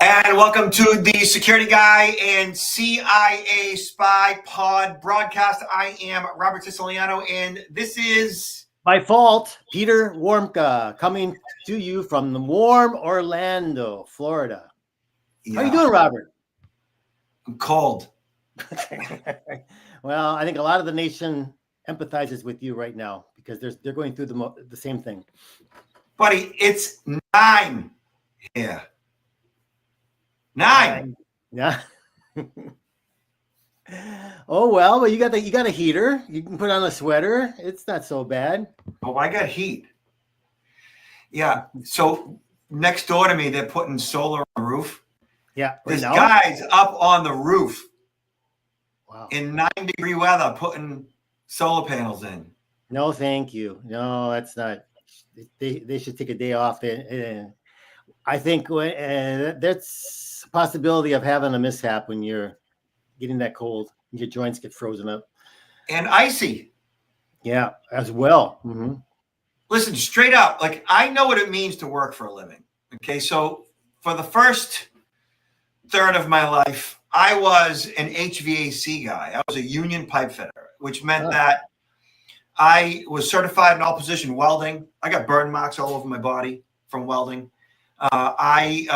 And welcome to the Security Guy and CIA Spy Pod broadcast. I am Robert Siciliano, and this is... By fault, Peter Warmka, coming to you from the warm Orlando, Florida. How are you doing, Robert? I'm cold. Well, I think a lot of the nation empathizes with you right now because they're going through the same thing. Buddy, it's 9 here. 9. Yeah. Oh well, but you got a heater. You can put on a sweater. It's not so bad. Oh, I got heat. Yeah. So next door to me, they're putting solar on the roof. Yeah. This guy's up on the roof. Wow. In 90-degree weather, putting solar panels in. No, thank you. No, that's not. They should take a day off. I think that's a possibility of having a mishap when you're getting that cold. Your joints get frozen up. And icy. Yeah, as well. Mm-hmm. Listen, straight up, like I know what it means to work for a living. Okay, so for the first third of my life, I was an HVAC guy. I was a union pipe fitter, which meant that I was certified in all position welding. I got burn marks all over my body from welding. I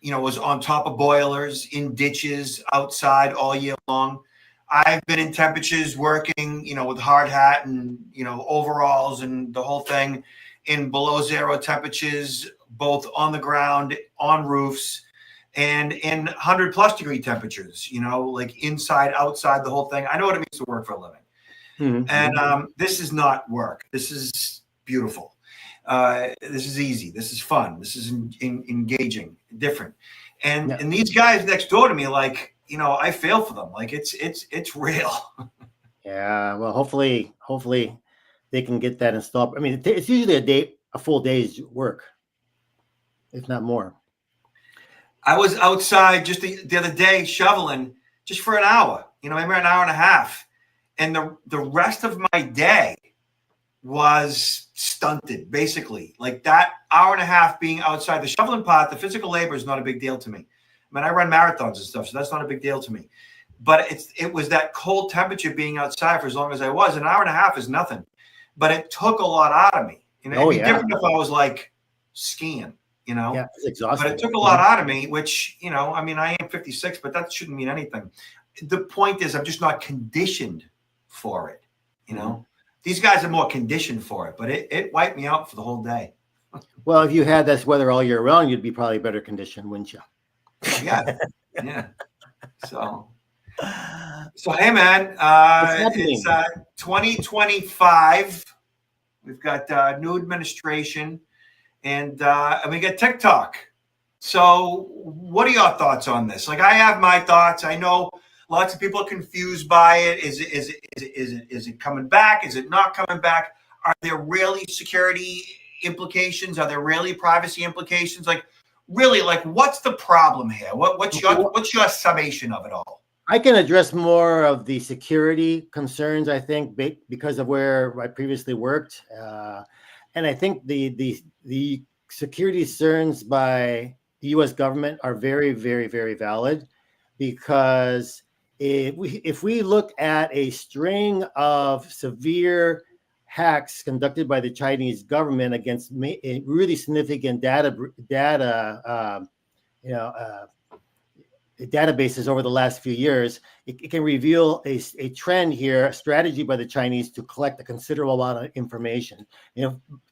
was on top of boilers, in ditches, outside all year long. I've been in temperatures working, with hard hat and, overalls and the whole thing in below zero temperatures, both on the ground, on roofs, and in 100+ degree temperatures, like inside, outside, the whole thing. I know what it means to work for a living. Mm-hmm. And this is not work. This is beautiful. This is easy. This is fun. This is engaging, different. And these guys next door to me, like, I feel for them. Like it's real. Yeah. Well, hopefully they can get that installed. I mean, it's usually a full day's work, if not more. I was outside just the other day shoveling just for an hour, maybe an hour and a half. And the rest of my day was stunted, basically. Like that hour and a half being outside. The shoveling part, the physical labor is not a big deal to me. I mean, I run marathons and stuff, so that's not a big deal to me. But it was that cold temperature being outside for as long as I was. An hour and a half is nothing. But it took a lot out of me. It'd be different if I was like skiing, Yeah, it's exhausting. But it took a lot out of me, which, I am 56, but that shouldn't mean anything. The point is I'm just not conditioned for it, Mm-hmm. These guys are more conditioned for it, but it wiped me out for the whole day. Well, if you had this weather all year round, you'd be probably better conditioned, wouldn't you? Yeah. So hey, man, it's 2025. We've got new administration, and we got TikTok. So what are your thoughts on this? Like, I have my thoughts. I know lots of people are confused by it. Is it coming back? Is it not coming back? Are there really security implications? Are there really privacy implications? Like, really, like, what's the problem here? What's your summation of it all? I can address more of the security concerns, I think, because of where I previously worked, and I think the security concerns by the U.S. government are very, very, very valid, because if we look at a string of severe hacks conducted by the Chinese government against really significant databases over the last few years, it can reveal a trend here, a strategy by the Chinese to collect a considerable amount of information.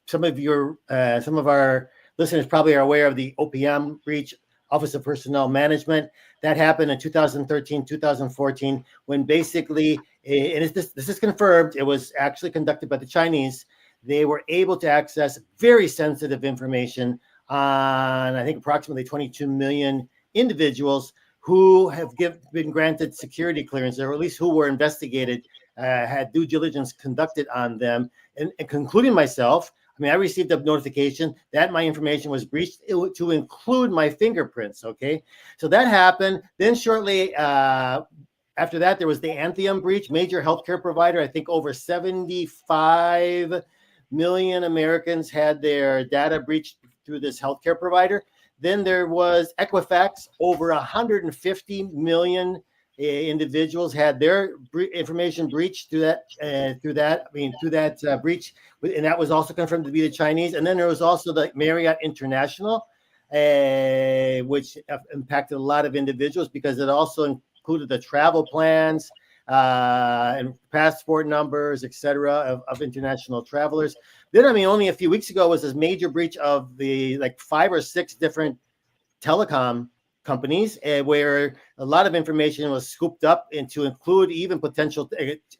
Some of our listeners probably are aware of the OPM breach, Office of Personnel Management. That happened in 2013, 2014, when basically, and this is confirmed, it was actually conducted by the Chinese. They were able to access very sensitive information on, I think, approximately 22 million individuals who have been granted security clearance, or at least who were investigated, had due diligence conducted on them, and concluding myself. I mean, I received a notification that my information was breached to include my fingerprints. Okay, so that happened. Then shortly after that, there was the Anthem breach, major healthcare provider. I think over 75 million Americans had their data breached through this healthcare provider. Then there was Equifax. Over 150 million individuals had their information breached through that breach, and that was also confirmed to be the Chinese. And then there was also the Marriott International, which impacted a lot of individuals because it also included the travel plans and passport numbers, etc., of international travelers. Then, only a few weeks ago was this major breach of the 5 or 6 different telecom companies, where a lot of information was scooped up and to include even potential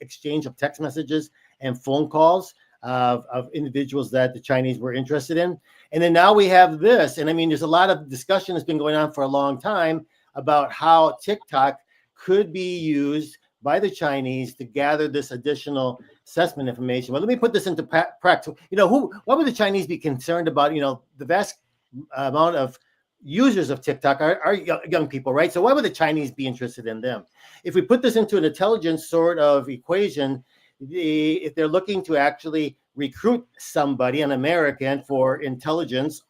exchange of text messages and phone calls of individuals that the Chinese were interested in. And then now we have this. And there's a lot of discussion that's been going on for a long time about how TikTok could be used by the Chinese to gather this additional assessment information. But let me put this into practice. Why would the Chinese be concerned about, the vast amount of users of TikTok are young people, right? So why would the Chinese be interested in them? If we put this into an intelligence sort of equation, if they're looking to actually recruit somebody, an American, for intelligence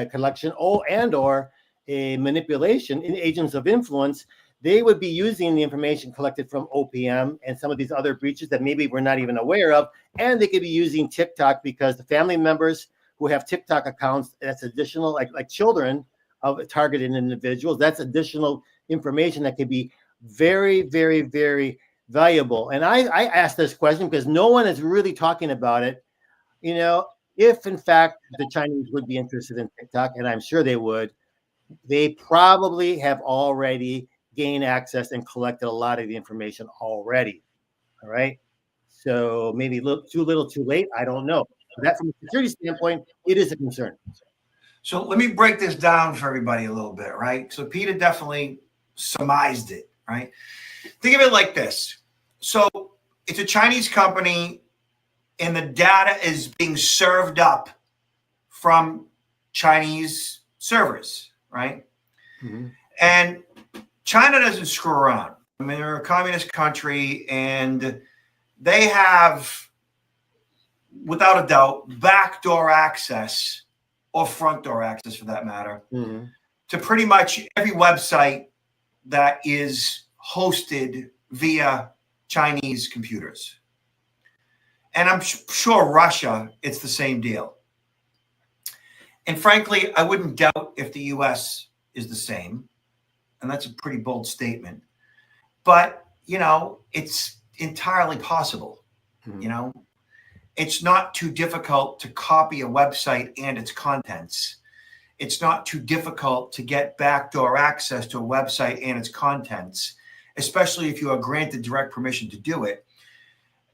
collection or a manipulation in agents of influence, they would be using the information collected from OPM and some of these other breaches that maybe we're not even aware of. And they could be using TikTok because the family members who have TikTok accounts, that's additional, like children of targeted individuals, that's additional information that could be very, very, very valuable. And I asked this question because no one is really talking about it. If in fact the Chinese would be interested in TikTok, and I'm sure they would, they probably have already gained access and collected a lot of the information already. All right. So maybe too little, too late. I don't know. But that, from a security standpoint, it is a concern. So let me break this down for everybody a little bit, right? So Peter definitely surmised it, right? Think of it like this. So it's a Chinese company and the data is being served up from Chinese servers, right? Mm-hmm. And China doesn't screw around. They're a communist country and they have, without a doubt, backdoor access or front door access for that matter, mm-hmm. to pretty much every website that is hosted via Chinese computers. And I'm sure Russia, it's the same deal. And frankly, I wouldn't doubt if the US is the same. And that's a pretty bold statement. But, it's entirely possible, mm-hmm. It's not too difficult to copy a website and its contents. It's not too difficult to get backdoor access to a website and its contents, especially if you are granted direct permission to do it.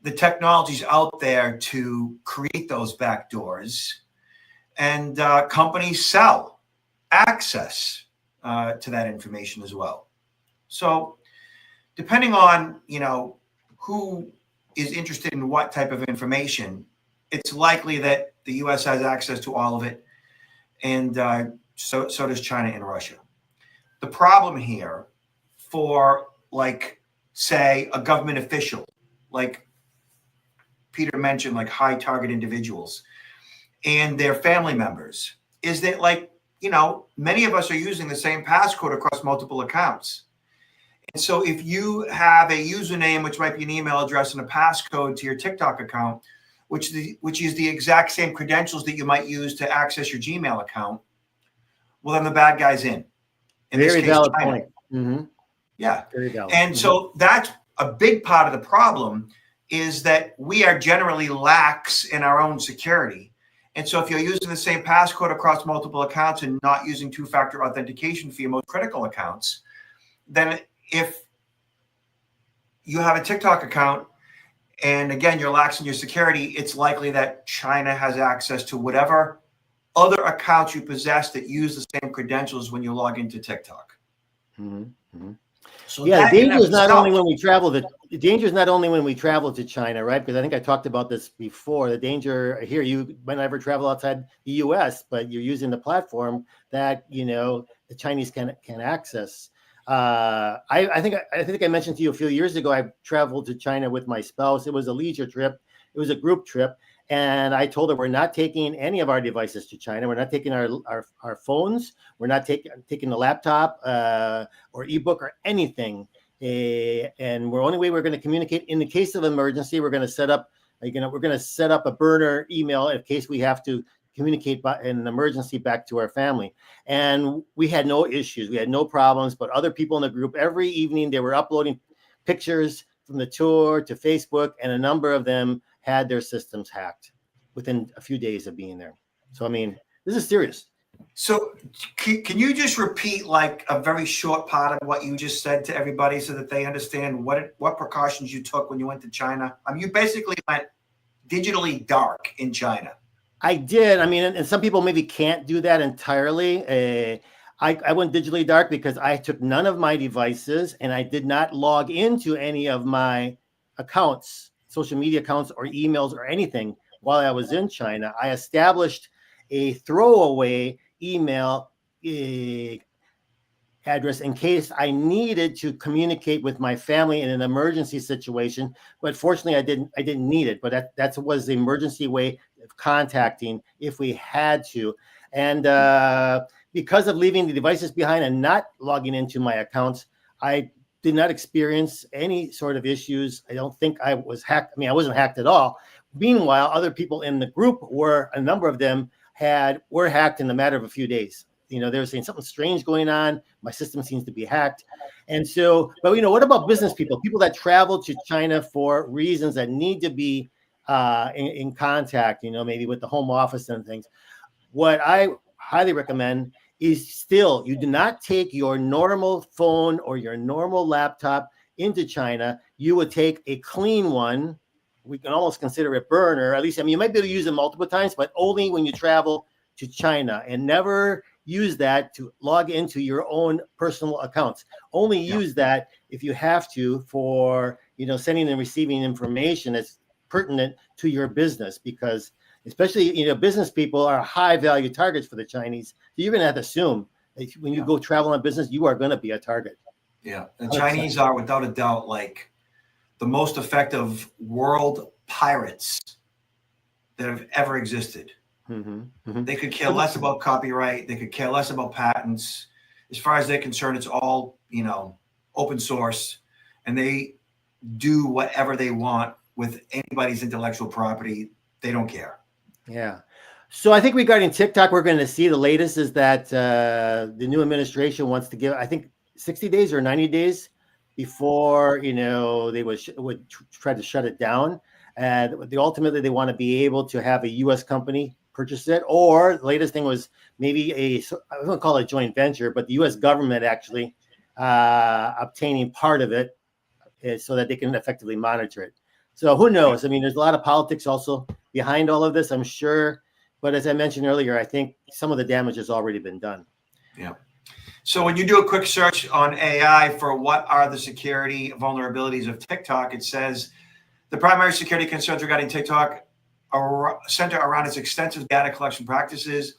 The technology's out there to create those backdoors, and companies sell access to that information as well. So depending on, who is interested in what type of information, it's likely that the U.S. has access to all of it, and so does China and Russia. The problem here for, say, a government official, like Peter mentioned, like high target individuals and their family members, is that, many of us are using the same passcode across multiple accounts. And so if you have a username, which might be an email address, and a passcode to your TikTok account, which is the exact same credentials that you might use to access your Gmail account, well, then the bad guy's in. Very valid point. Mm-hmm. Yeah. Very valid. And so that's a big part of the problem, is that we are generally lax in our own security. And so if you're using the same passcode across multiple accounts and not using two-factor authentication for your most critical accounts, then if you have a TikTok account and again, you're lax in your security, it's likely that China has access to whatever other accounts you possess that use the same credentials when you log into TikTok. Mm-hmm. Mm-hmm. So yeah, the danger is not only when we travel. The danger is not only when we travel to China, right? Because I think I talked about this before. The danger here, you might never travel outside the U.S., but you're using the platform that the Chinese can access. I think I mentioned to you a few years ago, I traveled to China with my spouse. It was a leisure trip. It was a group trip. And I told her we're not taking any of our devices to China. We're not taking our phones. We're not taking the laptop or ebook or anything. And we're only way we're going to communicate in the case of emergency. We're going to set up a burner email in case we have to communicate in an emergency back to our family. And we had no issues. We had no problems. But other people in the group, every evening, they were uploading pictures from the tour to Facebook, and a number of them had their systems hacked within a few days of being there. So, I mean, this is serious. So can you just repeat like a very short part of what you just said to everybody so that they understand what precautions you took when you went to China? I mean, you basically went digitally dark in China. I did. I mean, and some people maybe can't do that entirely. I went digitally dark because I took none of my devices and I did not log into any of my accounts, social media accounts or emails or anything while I was in China. I established a throwaway email address in case I needed to communicate with my family in an emergency situation. But fortunately, I didn't need it. But that was the emergency way of contacting if we had to. And because of leaving the devices behind and not logging into my accounts, I did not experience any sort of issues. I don't think I was hacked. I mean, I wasn't hacked at all. Meanwhile, other people in the group a number of them were hacked in a matter of a few days. They were saying something strange going on. My system seems to be hacked. And so, but what about business people that travel to China for reasons that need to be in contact, maybe with the home office and things. What I highly recommend is still, you do not take your normal phone or your normal laptop into China. You would take a clean one. We can almost consider it burner. At least, I mean, you might be able to use it multiple times, but only when you travel to China, and never use that to log into your own personal accounts. Only use that if you have to for, sending and receiving information that's pertinent to your business, because especially, business people are high value targets for the Chinese. So you're going to have to assume that when you go travel on business, you are going to be a target. Yeah. The Chinese are without a doubt like the most effective world pirates that have ever existed. Mm-hmm. Mm-hmm. They could care less about copyright. They could care less about patents. As far as they're concerned, it's all, open source, and they do whatever they want with anybody's intellectual property. They don't care. Yeah. So I think regarding TikTok, we're going to see the latest is that the new administration wants to give, I think, 60 days or 90 days before, they would try to shut it down. And ultimately, they want to be able to have a U.S. company purchase it, or the latest thing was maybe I won't call it a joint venture, but the U.S. government actually obtaining part of it so that they can effectively monitor it. So who knows? I mean, there's a lot of politics also behind all of this, I'm sure. But as I mentioned earlier, I think some of the damage has already been done. Yeah. So when you do a quick search on AI for what are the security vulnerabilities of TikTok, it says the primary security concerns regarding TikTok center around its extensive data collection practices,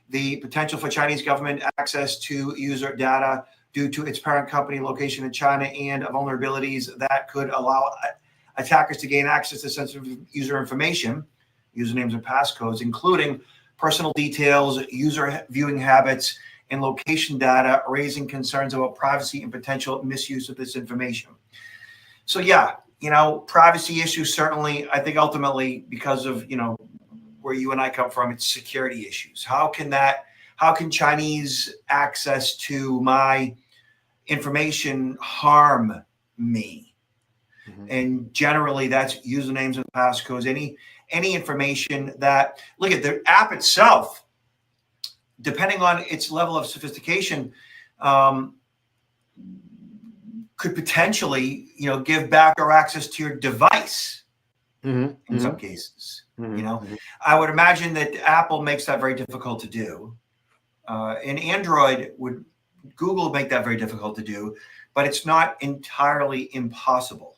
the potential for Chinese government access to user data due to its parent company location in China, and vulnerabilities that could allow attackers to gain access to sensitive user information, usernames and passcodes, including personal details, user viewing habits, and location data, raising concerns about privacy and potential misuse of this information. So yeah, privacy issues, certainly. I think ultimately because of, where you and I come from, it's security issues. How can Chinese access to my information harm me? Mm-hmm. And generally that's usernames and passcodes, any information that, look at the app itself, depending on its level of sophistication, could potentially, give back or access to your device in some cases. I would imagine that Apple makes that very difficult to do. And Android Google would make that very difficult to do, but it's not entirely impossible.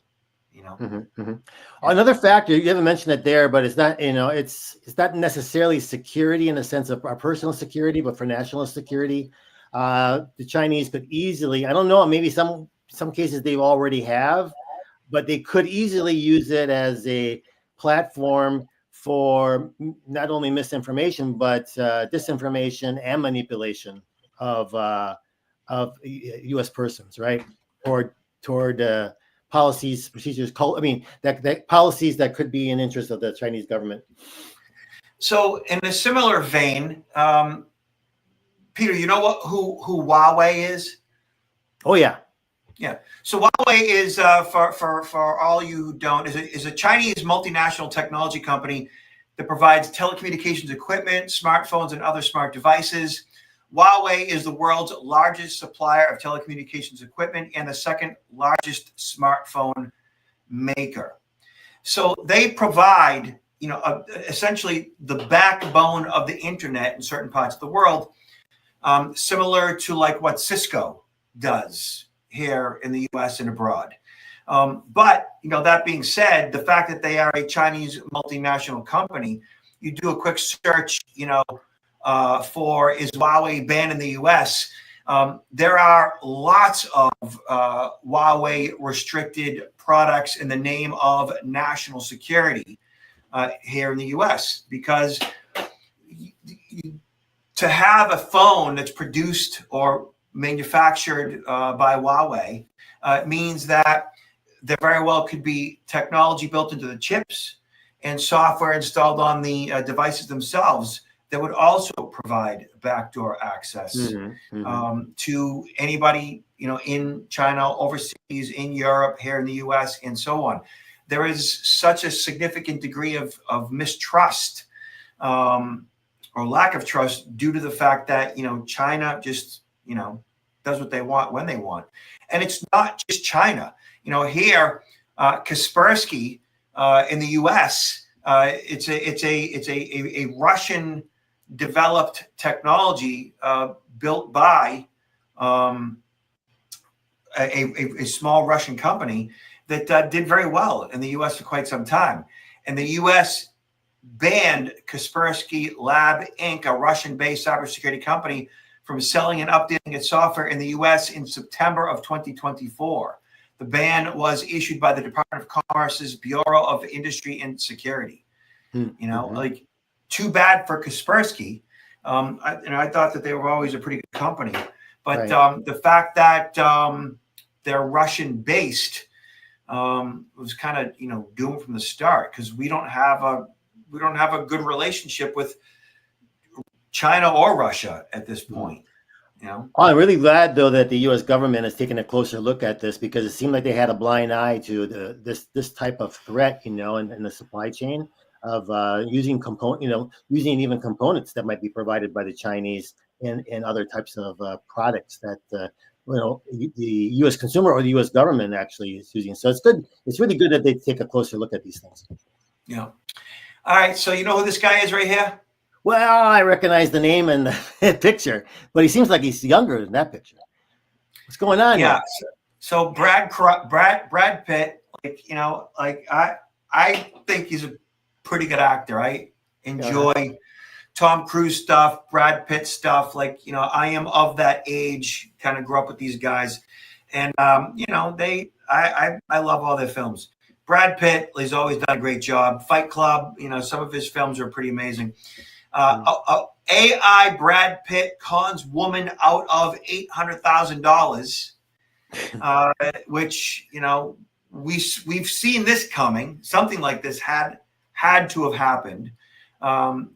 Another factor, you haven't mentioned it there, but it's not, it's not necessarily security in the sense of our personal security, but for national security. The Chinese could easily, I don't know, maybe some cases they already have, but they could easily use it as a platform for not only misinformation but disinformation and manipulation of U.S. persons, right? Toward policies, procedures, that policies that could be in interest of the Chinese government. So, in a similar vein, Peter, you know who Huawei is? Oh yeah. Yeah. So Huawei is for all you who don't is a Chinese multinational technology company that provides telecommunications equipment, smartphones, and other smart devices. Huawei is the world's largest supplier of telecommunications equipment and the second largest smartphone maker. So they provide, essentially the backbone of the internet in certain parts of the world, similar to like what Cisco does here in the U.S. and abroad. But that being said, the fact that they are a Chinese multinational company, you do a quick search, for is Huawei banned in the U.S. There are lots of Huawei restricted products in the name of national security here in the U.S. because to have a phone that's produced or manufactured by Huawei means that there very well could be technology built into the chips and software installed on the devices themselves that would also provide backdoor access to anybody, in China, overseas, in Europe, here in the U.S., and so on. There is such a significant degree of mistrust or lack of trust due to the fact that, China just, does what they want when they want. And it's not just China. Here, Kaspersky in the U.S., it's a Russian developed technology built by a small Russian company that did very well in the U.S. for quite some time. And the U.S. banned Kaspersky Lab Inc., a Russian-based cybersecurity company, from selling and updating its software in the U.S. in September of 2024. The ban was issued by the Department of Commerce's Bureau of Industry and Security. Like, too bad for Kaspersky. I thought that they were always a pretty good company, but right. The fact that they're Russian-based was kind of doomed from the start because we don't have a good relationship with China or Russia at this point. I'm really glad though that the U.S. government has taken a closer look at this because it seemed like they had a blind eye to this type of threat, in the supply chain of using even components that might be provided by the Chinese and other types of products that the U.S. consumer or the U.S. government actually is using. So it's good. It's really good that they take a closer look at these things. Yeah. All right. So you know who this guy is right here? Well, I recognize the name and the picture, but he seems like he's younger than that picture. What's going on? Yeah. So Brad Pitt, I think he's a pretty good actor. I enjoy Tom Cruise stuff, Brad Pitt stuff. I am of that age, kind of grew up with these guys. And, I love all their films. Brad Pitt has always done a great job. Fight Club, some of his films are pretty amazing. AI Brad Pitt cons woman out of $800,000, which, we've seen this coming. Something like this had to have happened.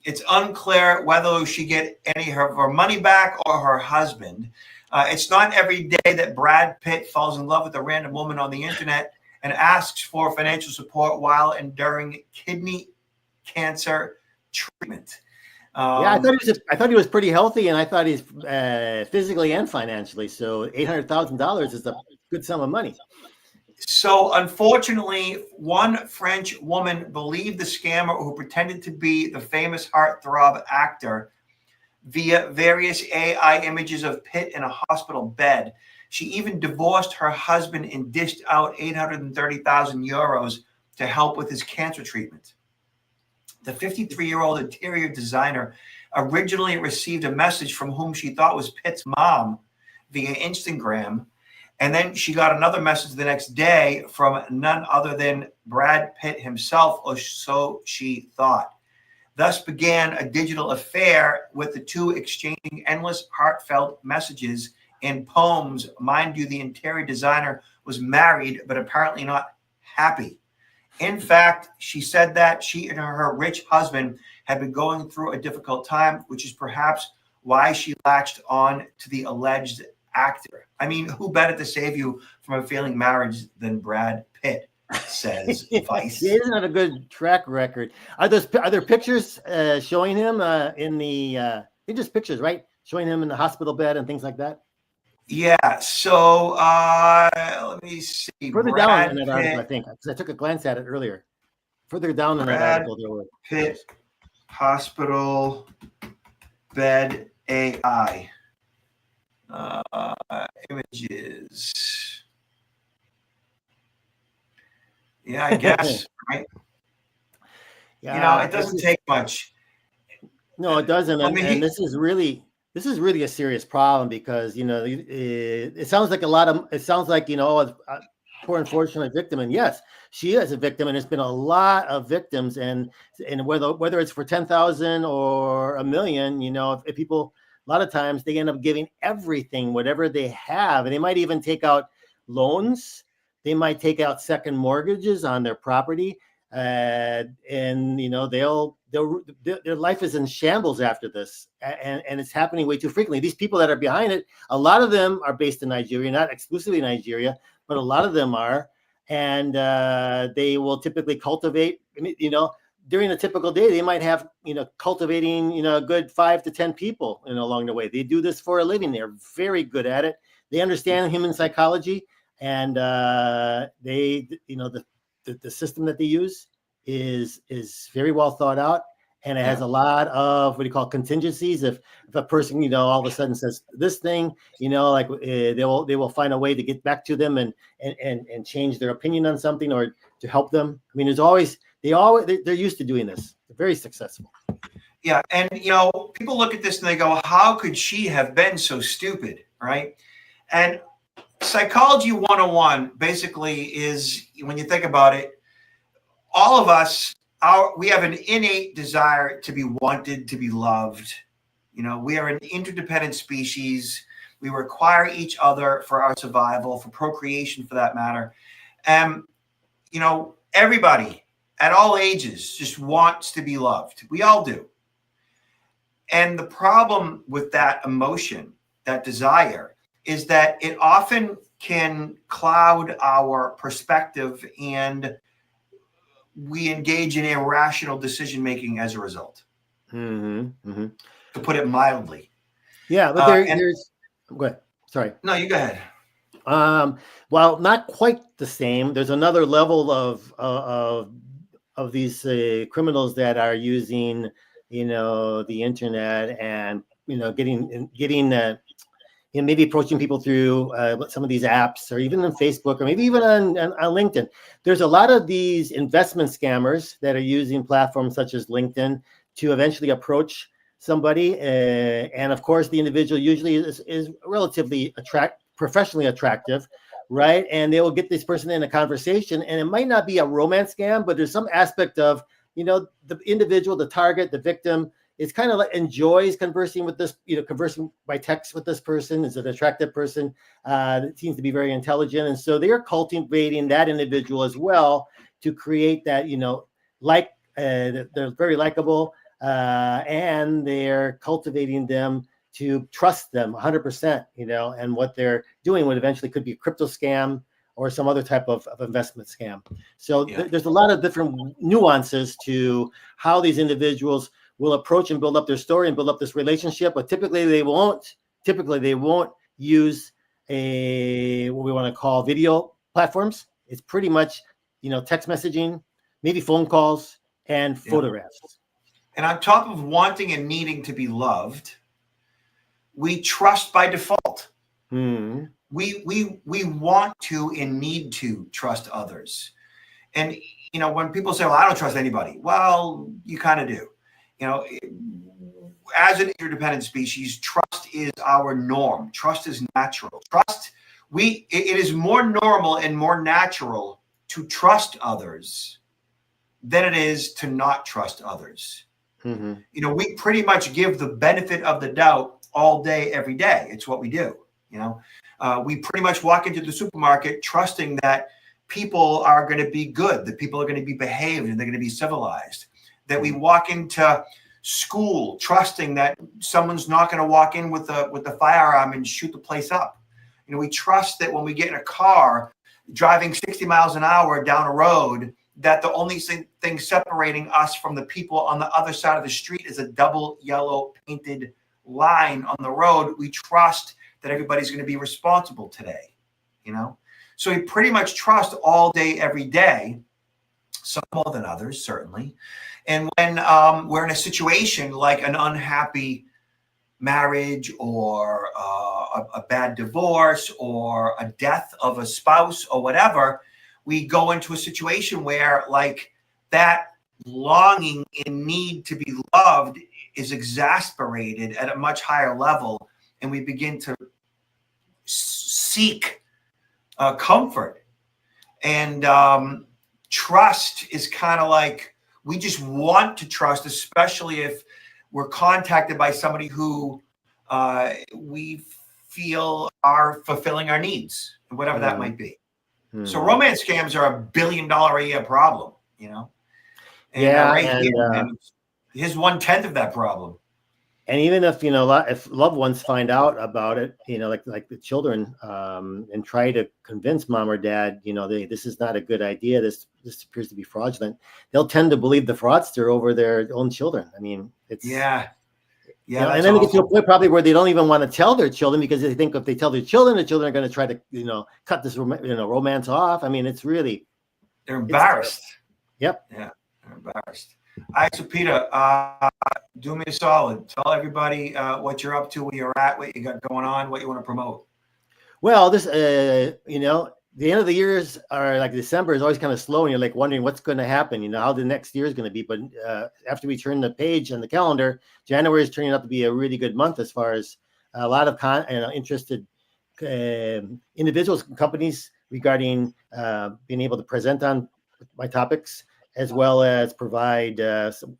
It's unclear whether she get any of her money back or her husband. It's not every day that Brad Pitt falls in love with a random woman on the internet and asks for financial support while enduring kidney cancer treatment. I thought he was pretty healthy, and I thought he's physically and financially. So $800,000 is a good sum of money. So unfortunately, one French woman believed the scammer who pretended to be the famous heartthrob actor via various AI images of Pitt in a hospital bed. She even divorced her husband and dished out 830,000 euros to help with his cancer treatment. The 53-year-old interior designer originally received a message from whom she thought was Pitt's mom via Instagram. And then she got another message the next day from none other than Brad Pitt himself, or so she thought. Thus began a digital affair with the two exchanging endless heartfelt messages and poems. Mind you, the interior designer was married, but apparently not happy. In fact, she said that she and her rich husband had been going through a difficult time, which is perhaps why she latched on to the alleged actor. I mean, who better to save you from a failing marriage than Brad Pitt, says Vice. He doesn't have a good track record. Are there pictures showing him in the just pictures, right? Showing him in the hospital bed and things like that? Yeah. So let me see. Further down in that article, I think, because I took a glance at it earlier. Further down in that article, there were Pitt hospital bed AI images. Yeah, I guess. Right. Yeah, it doesn't take much. No, it doesn't. I mean, and this is really a serious problem because it sounds like a poor unfortunate victim, and yes, she is a victim, and it's been a lot of victims, and whether it's for 10,000 or a million, if people, a lot of times they end up giving everything, whatever they have, and they might even take out loans, they might take out second mortgages on their property, and their life is in shambles after this, and it's happening way too frequently. These people that are behind it, a lot of them are based in Nigeria, not exclusively Nigeria, but a lot of them are, and they will typically cultivate. During a typical day, they might have cultivating a good 5 to 10 people along the way. They do this for a living. They're very good at it. They understand human psychology, and the system that they use is very well thought out, and it has a lot of what do you call contingencies. If a person all of a sudden says this thing, they will find a way to get back to them and change their opinion on something or to help them. I mean, they're used to doing this. They're very successful. Yeah, and people look at this and they go, "How could she have been so stupid?" Right? And Psychology 101 basically is, when you think about it, all of us, we have an innate desire to be wanted, to be loved. We are an interdependent species. We require each other for our survival, for procreation, for that matter. Everybody at all ages just wants to be loved. We all do. And the problem with that emotion, that desire, is that it often can cloud our perspective, and we engage in irrational decision making as a result. To put it mildly. Yeah, but there's. Go ahead. Sorry. No, you go ahead. Well, not quite the same. There's another level of these criminals that are using, the internet and getting maybe approaching people through some of these apps, or even on Facebook, or maybe even on LinkedIn. There's a lot of these investment scammers that are using platforms such as LinkedIn to eventually approach somebody. And of course, the individual usually is relatively professionally attractive, right? And they will get this person in a conversation, and it might not be a romance scam, but there's some aspect of, the individual, the target, the victim, is kind of like enjoys conversing with this, conversing by text with this person. Is an attractive person that seems to be very intelligent. And so they're cultivating that individual as well to create that, they're very likable, and they're cultivating them to trust them 100%, and what they're doing would eventually could be a crypto scam or some other type of investment scam. So there's a lot of different nuances to how these individuals will approach and build up their story and build up this relationship, but typically they won't use what we want to call video platforms. It's pretty much, text messaging, maybe phone calls, and photographs. And on top of wanting and needing to be loved, we trust by default. We want to and need to trust others. And, when people say, well, I don't trust anybody. Well, you kind of do. As an interdependent species, trust is our norm. Trust is natural. It is more normal and more natural to trust others than it is to not trust others. Mm-hmm. You know, we pretty much give the benefit of the doubt all day, every day. It's what we do. You know, we pretty much walk into the supermarket trusting that people are going to be good, that people are going to be behaved, and they're going to be civilized. That we walk into school trusting that someone's not going to walk in with a firearm and shoot the place up. You know, we trust that when we get in a car driving 60 miles an hour down a road, that the only thing separating us from the people on the other side of the street is a double yellow painted line on the road. We trust that everybody's going to be responsible today, you know? So we pretty much trust all day, every day, some more than others, certainly. And when we're in a situation like an unhappy marriage or a bad divorce or a death of a spouse or whatever, we go into a situation where like that longing and need to be loved is exasperated at a much higher level. And we begin to seek comfort. And trust is kind of like, we just want to trust, especially if we're contacted by somebody who we feel are fulfilling our needs, whatever that might be. So romance scams are $1 billion a year problem, you know? And here's 1/10 of that problem. And even if, you know, if loved ones find out about it, you know, like the children, and try to convince mom or dad, you know, this is not a good idea. This appears to be fraudulent. They'll tend to believe the fraudster over their own children. I mean, it's yeah. You know, and then they get to a point probably where they don't even want to tell their children because they think if they tell their children, the children are going to try to, you know, cut this romance off. I mean, it's really, they're embarrassed. Yep. Yeah, they're embarrassed. All right, so Peter, do me a solid. Tell everybody what you're up to, where you're at, what you got going on, what you want to promote. Well, this, you know, the end of the years are like December is always kind of slow, and you're like wondering what's going to happen, you know, how the next year is going to be. But after we turn the page on the calendar, January is turning out to be a really good month as far as a lot of interested individuals, companies regarding being able to present on my topics, as well as provide some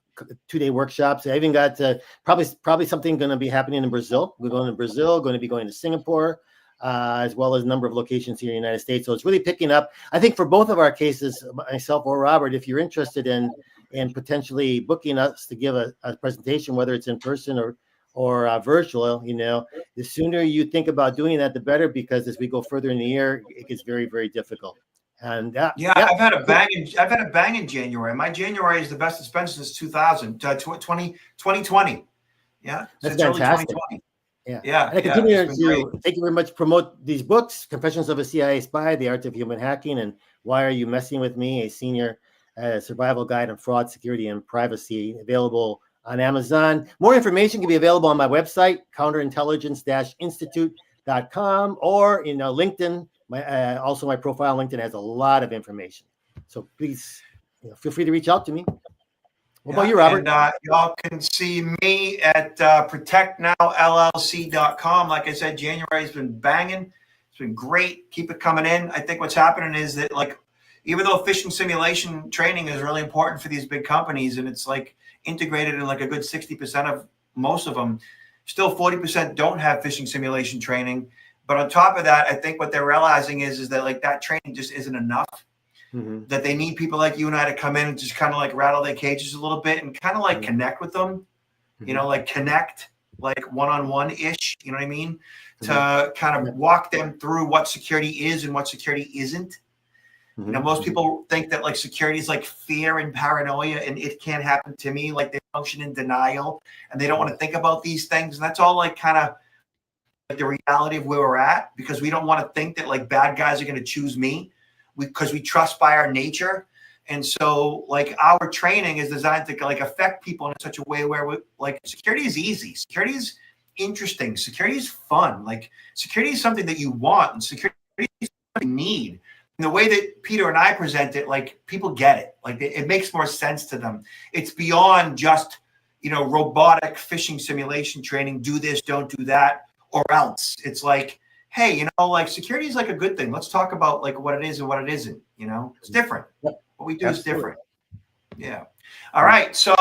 2-day workshops. I even got probably something going to be happening in Brazil. We're going to Brazil, going to be going to Singapore, as well as a number of locations here in the United States. So it's really picking up. I think for both of our cases, myself or Robert, if you're interested in potentially booking us to give a presentation, whether it's in person or virtual, you know, the sooner you think about doing that, the better, because as we go further in the year, it gets very, very difficult. And I've had a bang in January. My January is the best it's been since 2020. Yeah, that's since fantastic. Early 2020. Yeah. And I continue to thank you very much. Promote these books: Confessions of a CIA Spy, The Art of Human Hacking, and Why Are You Messing with Me? A Senior Survival Guide on Fraud, Security, and Privacy, available on Amazon. More information can be available on my website, counterintelligence-institute.com, or, you know, LinkedIn. Also, my profile on LinkedIn has a lot of information. So please, you know, feel free to reach out to me. What about you, Robert? And y'all can see me at protectnowllc.com. Like I said, January's been banging. It's been great. Keep it coming in. I think what's happening is that, like, even though phishing simulation training is really important for these big companies, and it's like integrated in like a good 60% of most of them, still 40% don't have phishing simulation training. But on top of that, I think what they're realizing is that like that training just isn't enough. That they need people like you and I to come in and just kind of like rattle their cages a little bit and kind of like connect with them, you know, like connect like one-on-one ish, you know what I mean? To kind of walk them through what security is and what security isn't. You know, most people think that like security is like fear and paranoia and it can't happen to me. Like they function in denial and they don't want to think about these things. And that's all like kind of like the reality of where we're at, because we don't want to think that like bad guys are going to choose me. Because we trust by our nature. And so like our training is designed to like affect people in such a way where we, like security is easy. Security is interesting. Security is fun. Like security is something that you want, and security is something you need. And the way that Peter and I present it, like people get it. Like it makes more sense to them. It's beyond just, you know, robotic phishing simulation training. Do this, don't do that, or else. It's like, hey, you know, like security is like a good thing. Let's talk about like what it is and what it isn't. You know, it's different. What we do is different. Yeah. All right. So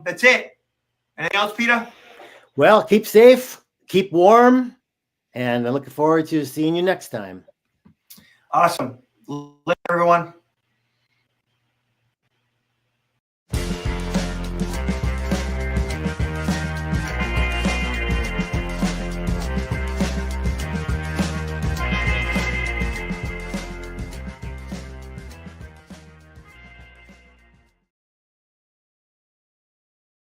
that's it. Anything else, Peter? Well, keep safe, keep warm, and I'm looking forward to seeing you next time. Awesome. Later, everyone.